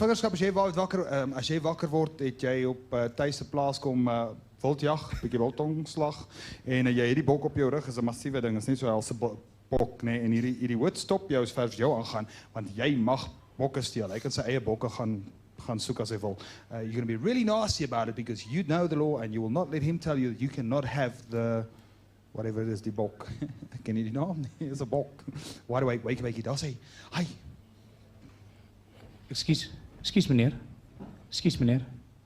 Vingerskap, as jy wakker word, het jy op Thys se plaas kom wildjag, bietjie wildtongslag, en jy het die bok op jou rug, is 'n massiewe ding, is nie so helse bok, nee, en hierdie hoed stop jou as ver as jou aangaan, want jy mag bokke steel, hy kan sy eie bokke gaan soek as hy wil. You're going to be really nasty about it, because you know the law, and you will not let him tell you that you cannot have the, whatever it is, die bok. Ken jy die naam? Nee, is 'n bok. Wide awake, daar sê, hi. Excuse meneer.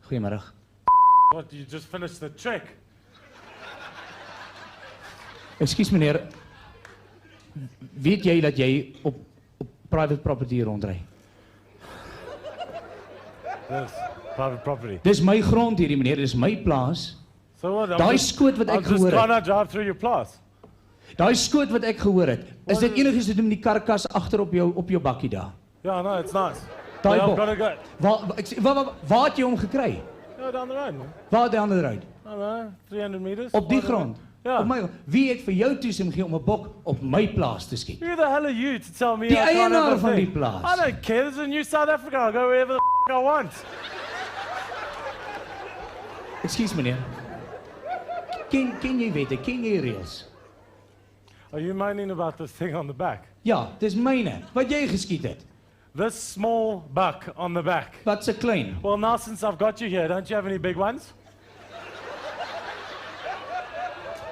Goeiemiddag. What, you just finished the trek? Excuse meneer. Weet jy dat jy op private property rondry? Yes, private property. Dis my grond hierdie meneer, dis my plaas. So what? Daai skoot wat ek gehoor I'm just trying het. to drive through your place. Daai skoot wat ek gehoor het. Is dit enigiets te doen met die karkas agter op jou bakkie daar? Yeah, no, it's nice. Daai Yeah, I've bok. got to go. Waar het jy hom gekry? Yeah, down the road, man. Waar down the road? I don't know, 300 meters. Op die grond? Ja. Op my, wie het vir jou toestemming gegee om 'n bok op my plaas te skiet? Who the hell are you to tell me Die I can't have eienaar a van thing? die plaas. I don't care. This is New South Africa. I'll go wherever the I want. Excuse meneer. Ken jy wette, ken jy reëls? Are you moaning about this thing on the back? Ja, dis myne. Wat jy geskiet het. This small buck on the back. Wat se klein. Well, now since I've got you here, don't you have any big ones?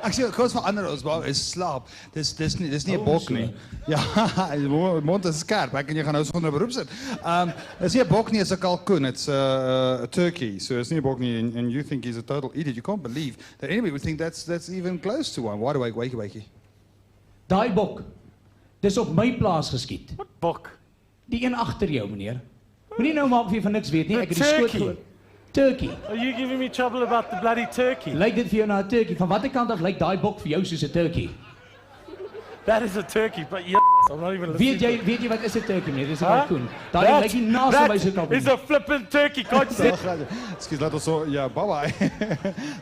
Ek sê, kos verander ons, maar is slaap. Dis nie 'n bok nie. Ja, die mond is skerp, ek en jy gaan nou sonder beroep sit. Dis nie 'n bok nie, is 'n kalkoen, it's a turkey. So it's nie 'n bok nie, and you think he's a total idiot. You can't believe that anybody would think that's even close to one. Wide awake, wakey. Daai bok. Dis op my plaas geskiet. What buck? Die een agter jou, meneer. Moenie nou maak of jy van niks weet nie. Ek het die skoot turkey. gehoor. Turkey. Are you giving me trouble about the bloody turkey? Lyk dit vir jou na 'n turkey? Van watter kant af lyk daai bok vir jou soos 'n turkey? That is a turkey, but you I'm not even listening. Weet jy wat is 'n turkey, meneer? Dis 'n kalkoen. Daai lyk nie naas aan my so kalkoen. Is a flippin' turkey, can't you see? Excuse, laat ons so, ja, bye.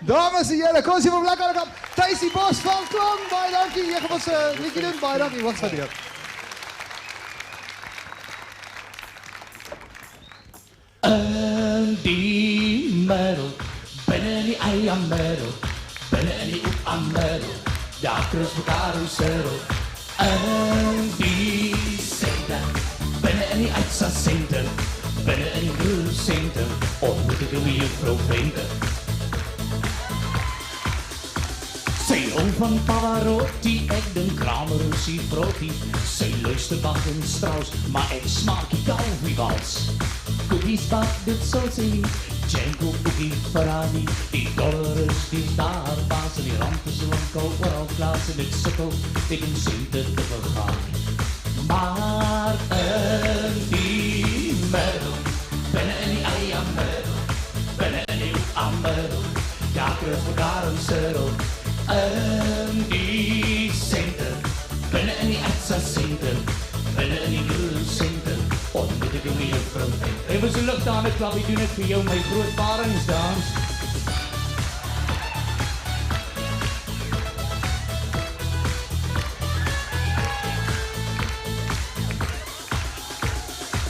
Dames en here, kom ons hier op lekker kap. Tuisie Bosveld, kom, baie dankie. Jy gaan ons 'n liedjie doen, baie dankie. Wat gaan gebeur? In die middel, binne in die eiermiddel, binne in die oeamiddel, daar kruis mekaar ons sirkel. In die center, binne in die uitsassenter, binne in die groeisenter, ontmoet ek die juffrou Venter. Sy hou van Pavarotti, ek dink Kramer en Sifrotti. Sy luister Bach en Strauss, maar ek smaak die Calvi-wals. Cookies bak dit soos hy, Janko Boogie Ferrari. Die dollar is die starbaas en die ramp is winkel oral plaas en dit sukkel tegen sente te vergaan. Maar in die middel, binne in die eiermiddel, binne in die oeamiddel, daar kruis mekaar en sirkel. In die center, binne in die uitsassenter, binne in die groeisenter, ontmoet ek my juffrou Venter. Even so lucht aan, ek klap, ek doen het vir jou, my groot paringsdans.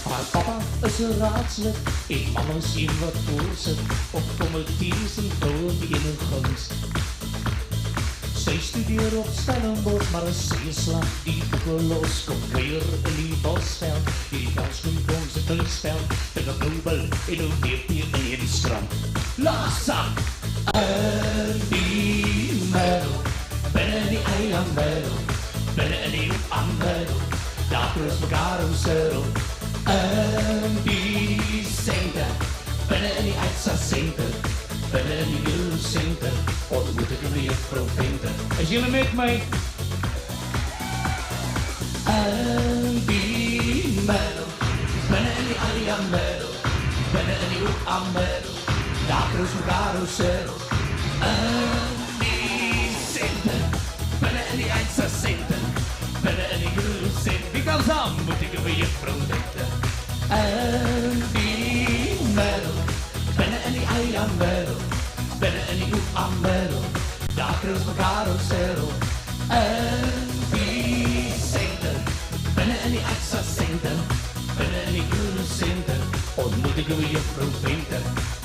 Haar papa is 'n raadslid, en mama sien wat voorsit, op komitees en vroue guns. Sy studeer op Stellenbosch, maar as sy slag die boeke los, kom weer in die bosveld, die velskoen kom sy tullesveld, en die bloebel en die weerpier in die strand. Laasak! In die middel, binne in die eiermiddel, binne in die oeamiddel, daar kruis mekaar om sirkel. In die center, binne in die uitsassenter, binne in die groeisenter, ontmoet ek die juffrou Venter. Is julle met my? In die middel, binne in die eiermiddel, binne in die oeamiddel, daar kruis mekaar om sirkel. In die center, binne in die uitsassenter, binne in die groeisenter. Wie kan saam, moet ek die juffrou Venter. In die middel, binne in die eiermiddel, binne in die oeamiddel, daar kruis mekaar om sirkel. In die center, binne in die uitsassenter, binne in die groeisenter, ontmoet moet ek oor juffrou Venter.